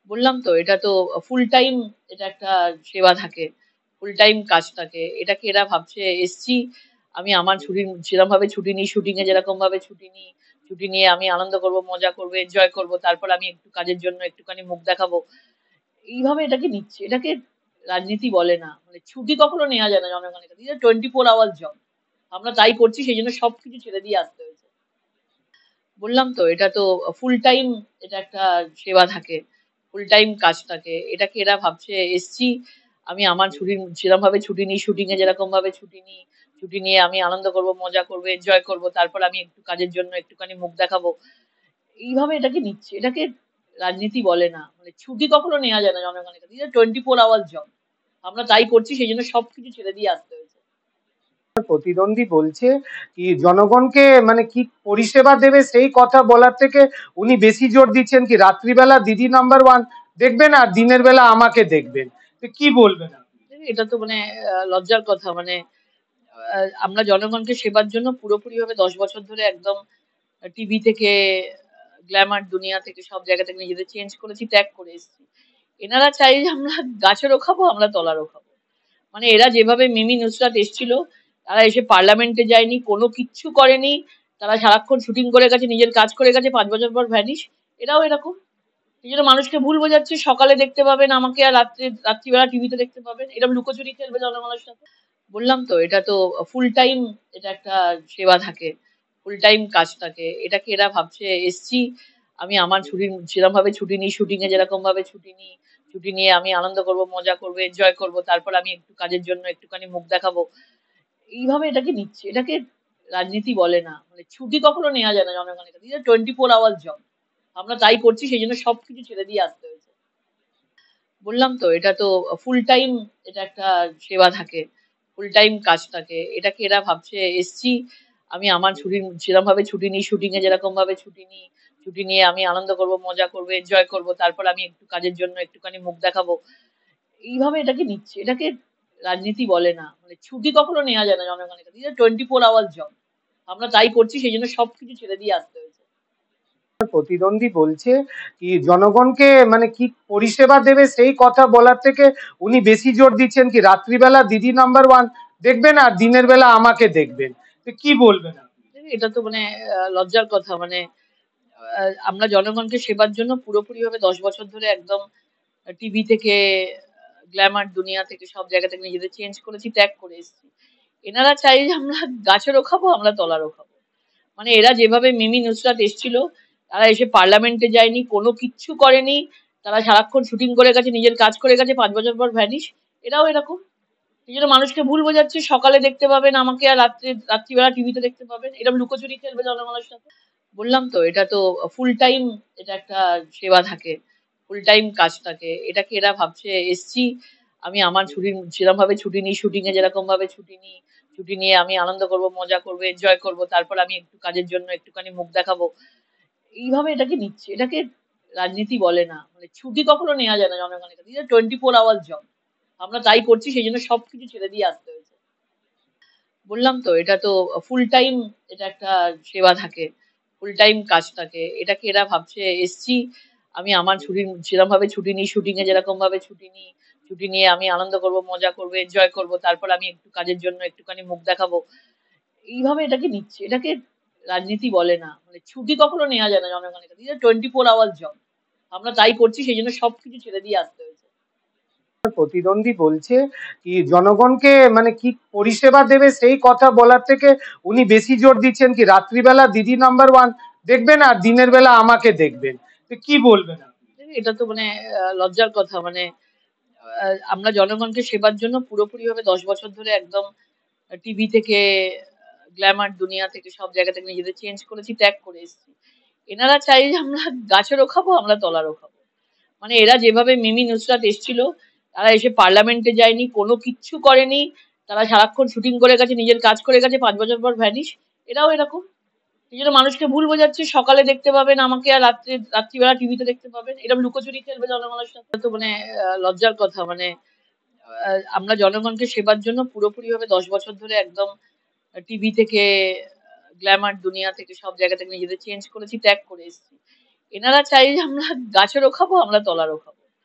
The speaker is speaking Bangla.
বললাম তো এটা তো ফুল টাইম, এটা একটা সেবা থাকে, ফুল টাইম কাজ থাকে। এটাকে এরা ভাবছে এসছি, আমি আমার সেরকম ভাবে ছুটি নিই, শুটিং এ যেরকম ভাবে ছুটি নিই, ছুটি নিয়ে আমি আনন্দ করব, মজা করব, এনজয় করব, তারপর আমি একটু কাজের জন্য একটুখানি মুখ দেখাবো, এইভাবে এটাকে নিচ্ছে। এটাকে রাজনীতি বলে না, মানে ছুটি কখনো নেওয়া যায় না জনগণের কাছে। 24 আওয়ার জব, আমরা তাই করছি, সেই জন্য সবকিছু ছেড়ে দিয়ে আসতে হয়েছে। বললাম তো এটা তো ফুল টাইম, এটা একটা সেবা থাকে, ফুল টাইম কাজ থাকে। এটাকে এরা ভাবছে এসছি, আমি আমার সেরকম ভাবে ছুটি নিই, শুটিং এ যেরকম ভাবে ছুটি নিই, ছুটি নিয়ে আমি আনন্দ করব, মজা করব, এনজয় করব, তারপর আমি একটু কাজের জন্য একটুখানি মুখ দেখাবো, এইভাবে এটাকে নিচ্ছে। এটাকে রাজনীতি বলে না, মানে ছুটি কখনো নেওয়া যায় না জনগণের কাছে। 24 আওয়ার জব, আমরা তাই করছি, সেই জন্য সবকিছু ছেড়ে দিয়ে আসতে হয়েছে। প্রতিদ্বন্দ্বী বলছে কি জনগণকে মানে কি পরিষেবা দেবে সেই কথা বলার থেকে উনি বেশি জোর দিচ্ছেন কি রাত্রিবেলা দিদি নাম্বার ওয়ান দেখবেন আর দিনের বেলা আমাকে দেখবেন। তো কি বলবেন আপনি? এটা তো মানে লজ্জার কথা। মানে আমরা জনগণকে সেবার জন্য পুরোপুরিভাবে 10 বছর ধরে একদম টিভি থেকে, গ্ল্যামার দুনিয়া থেকে, সব জায়গা থেকে নিজেদের চেঞ্জ করেছি, ত্যাগ করে এসেছি। এনারা চাই যে আমরা গাছেরও খাবো, আমরা তলারও খাবো। মানে এরা যেভাবে মিমি নুসরাত এসছিল, তারা এসে পার্লামেন্টে যায়নি, কোনো কিচ্ছু করেনি, তারা সারাক্ষণ শুটিং করে গেছে, নিজের কাজ করে গেছে, 5 বছর পর ভ্যানিশ। এরাও এরকম, এই জন্য মানুষকে ভুল বোঝাচ্ছে, সকালে দেখতে পাবেন আমাকে, আর রাত্রিবেলা টিভিতে দেখতে পাবেন, এরকম লুকোচুরি খেলবে জনগণের সাথে। বললাম তো এটা তো ফুল টাইম, এটা একটা সেবা থাকে, ফুল টাইম কাজ থাকে। এটাকে এরা ভাবছে এসছি, আমি আমার সেরকম ভাবে ছুটি নিই, শুটিং এ যেরকম ভাবে ছুটি নিই, ছুটি নিয়ে আমি আনন্দ করব, মজা করব, এনজয় করব, তারপর আমি একটু কাজের জন্য একটুখানি মুখ দেখাবো, এইভাবে এটাকে নিচ্ছে। এটাকে রাজনীতি বলে না, মানে ছুটি কখনো নেওয়া যায় না জনগণের কাছে। 24 আওয়ার জব, আমরা তাই করছি, সেই জন্য সবকিছু ছেড়ে দিয়ে আসতে হয়েছে। বললাম তো এটা তো ফুল টাইম, এটা একটা সেবা থাকে, ফুল টাইম কাজ থাকে। এটাকে এরা ভাবছে এসছি, আমি আমার সেরকম ভাবে ছুটি নিই, শুটিং এ যেরকম ভাবে ছুটি নিই, ছুটি নিয়ে আমি আনন্দ করব, মজা করব, এনজয় করব, তারপর আমি একটু কাজের জন্য একটুখানি মুখ দেখাবো, এইভাবে এটাকে নিচ্ছে। এটাকে রাজনীতি বলে না, মানে ছুটি কখনো নেওয়া যায় না জনগণের কাছে। 24 আওয়ার জব, আমরা তাই করছি, সেই জন্য সবকিছু ছেড়ে দিয়ে আসতে হয়েছে। প্রতিদ্বন্দ্বী বলছে কি জনগণকে মানে কি পরিষেবা দেবে সেই কথা বলার থেকে উনি বেশি জোর দিচ্ছেন কি রাত্রিবেলা দিদি নাম্বার ওয়ান দেখবেন আর দিনের বেলা আমাকে দেখবেন। তো কি বলবেন আপনি? এটা তো মানে লজ্জার কথা। মানে আমরা জনগণকে সেবার জন্য পুরোপুরিভাবে 10 বছর ধরে একদম টিভি থেকে, গ্ল্যামার দুনিয়া থেকে, সব জায়গা থেকে নিজেদের চেঞ্জ করেছি, ত্যাগ করে এসেছি। এনারা চাই যে আমরা গাছেরও খাবো, আমরা তলারও খাবো। মানে এরা যেভাবে মিমি নুসরাত এসছিল, তারা এসে পার্লামেন্টে যায়নি, কোনো কিচ্ছু করেনি, তারা সারাক্ষণ শুটিং করে গেছে, নিজের কাজ করে গেছে, 5 বছর পর ভ্যানিশ। এরাও এরকম, এই জন্য মানুষকে ভুল বোঝাচ্ছে, সকালে দেখতে পাবেন আমাকে, আর রাত্রিবেলা টিভিতে দেখতে পাবেন, এরকম লুকোচুরি খেলবে জনগণের সাথে। বললাম তো এটা তো ফুল টাইম, এটা একটা সেবা থাকে, ফুল টাইম কাজ থাকে। এটাকে এরা ভাবছে এসছি, আমি আমার সেরকম ভাবে ছুটি নিই, শুটিং এ যেরকম ভাবে ছুটি নিই, ছুটি নিয়ে আমি আনন্দ করব, মজা করব, এনজয় করব, তারপর আমি একটু কাজের জন্য একটুখানি মুখ দেখাবো, এইভাবে এটাকে নিচ্ছে। এটাকে রাজনীতি বলে না, মানে ছুটি কখনো নেওয়া যায় না জনগণের কাছে। 24 আওয়ার জব, আমরা তাই করছি, সেই জন্য সবকিছু ছেড়ে দিয়ে আসতে হয়েছে। বললাম তো এটা তো ফুল টাইম, এটা একটা সেবা থাকে, ফুল টাইম কাজ থাকে। এটাকে এরা ভাবছে এসছি, আমি আমার সেরকম ভাবে ছুটি নিই, শুটিং এ যেরকম ভাবে ছুটি নিই, ছুটি নিয়ে আমি আনন্দ করব, মজা করব, এনজয় করব, তারপর আমি একটু কাজের জন্য একটুখানি মুখ দেখাবো, এইভাবে এটাকে নিচ্ছে। এটাকে রাজনীতি বলে না, মানে ছুটি কখনো নেওয়া যায় না জনগণের কাছে। 24 আওয়ার জব, আমরা তাই করছি, সেই জন্য সবকিছু ছেড়ে দিয়ে আসতে হয়েছে। প্রতিদ্বন্দ্বী বলছে কি জনগণকে মানে কি পরিষেবা দেবে সেই কথা বলার থেকে উনি বেশি জোর দিচ্ছেন কি রাত্রিবেলা দিদি নাম্বার ওয়ান দেখবেন আর দিনের বেলা আমাকে দেখবেন। তো কি বলবেন আপনি? এটা তো মানে লজ্জার কথা। মানে আমরা জনগণকে সেবার জন্য পুরোপুরিভাবে 10 বছর ধরে একদম টিভি থেকে, গ্ল্যামার দুনিয়া থেকে, সব জায়গা থেকে নিজেদের চেঞ্জ করেছি, ত্যাগ করে এসেছি। এনারা চাই যে আমরা গাছেরও খাবো, আমরা তলারও খাবো। মানে এরা যেভাবে মিমি নুসরাত এসছিল, তারা এসে পার্লামেন্টে যায়নি, কোনো কিচ্ছু করেনি, তারা সারাক্ষণ শুটিং করে গেছে, নিজের কাজ করে গেছে, 5 বছর পর ভ্যানিশ। এরাও এরকম, এই জন্য মানুষকে ভুল বোঝাচ্ছে, সকালে দেখতে পাবেন আমাকে, আর রাত্রিবেলা টিভিতে দেখতে পাবেন, এরকম লুকোচুরি খেলবে জনগণের সাথে। তো মানে লজ্জার কথা। মানে আমরা জনগণকে সেবার জন্য পুরোপুরিভাবে 10 বছর ধরে একদম টিভি থেকে, গ্ল্যামার দুনিয়া থেকে, সব জায়গা থেকে নিজেদের চেঞ্জ করেছি, ত্যাগ করে এসেছি। এনারা চাই যে আমরা গাছেরও খাবো, আমরা তলারও খাবো।